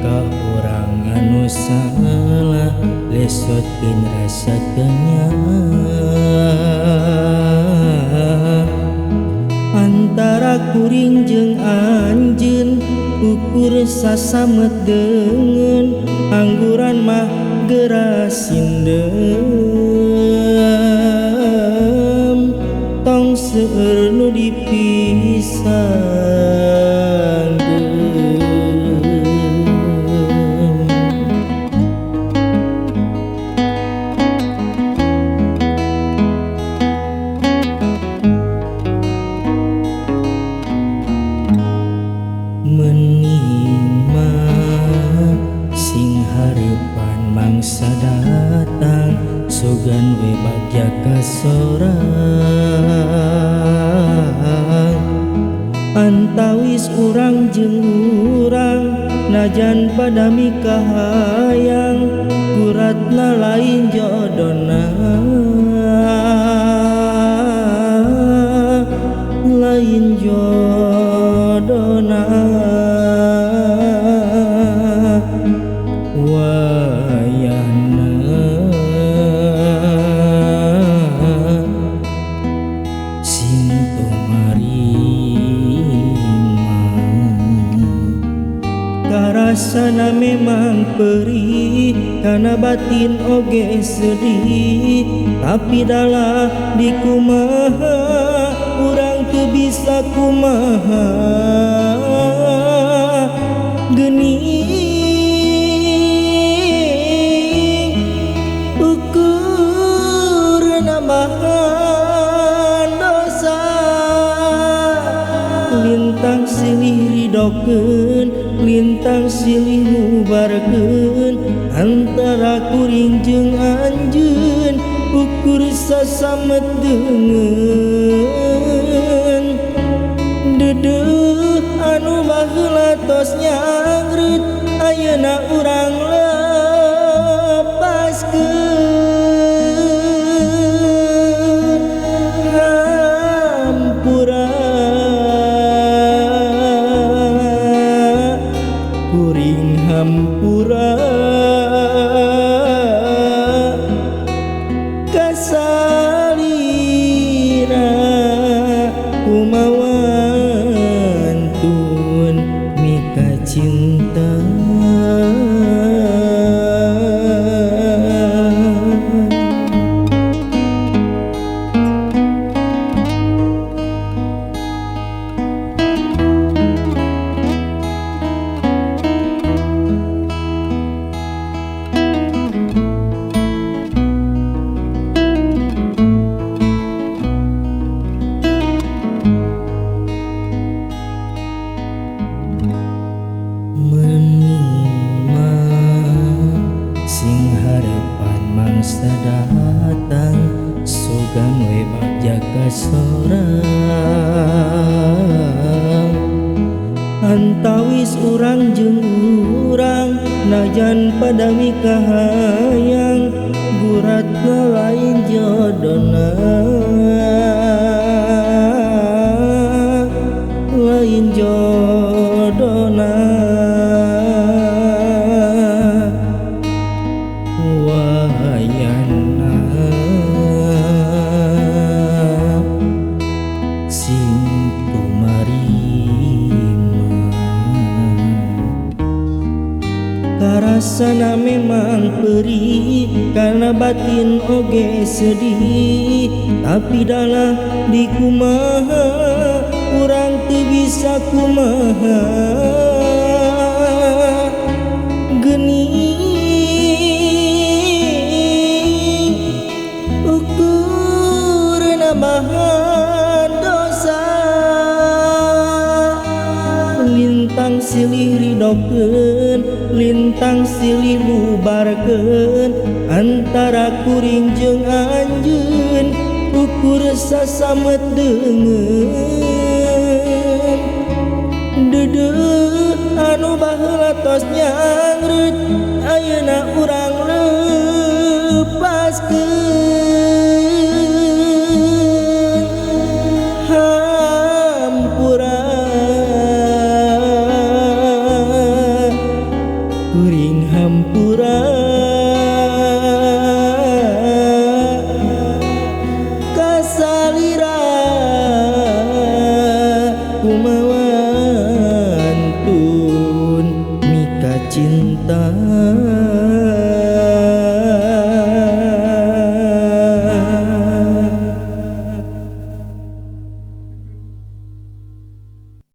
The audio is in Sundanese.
ka urang anu salah lesotkeun rasa kenyang antara kuring jeung anjeun ukur sasamet deungeun angguran mah geras sindem tong seueur nu dipisahkeun. Mangsa datang sogan we bagja ka sorang antawis urang jeung urang najan padami kahayang guratna lain jodona lain jodona karasana memang perih kana batin oge sedih tapi dalah dikumaha urang teu bisa kumaha geuning ukur nambahan dosa lintang silih ridokeun lintang silih mubarkeun antara kuring jeung anjeun ukur sasamet deungeun dedeuh anu baheula tos nyangreut ayeuna urang lepaskeun hampura kuring hampura kasalira kumawantun mika cinta mangsa datang sogan we bagja ka sorang antawis urang jeung urang najan padami kahayang guratna lain jodona lain jodona wayana sing tumarima karasana memang perih karena batin oge sedih tapi dalah dikumaha urang teu bisa kumaha geuning nambahan dosa lintang silih ridokeun lintang silih mubarkeun antara kuring jeung anjeun ukur sasamet deungeun dedeuh anu baheula tos nyangreut ayeuna urang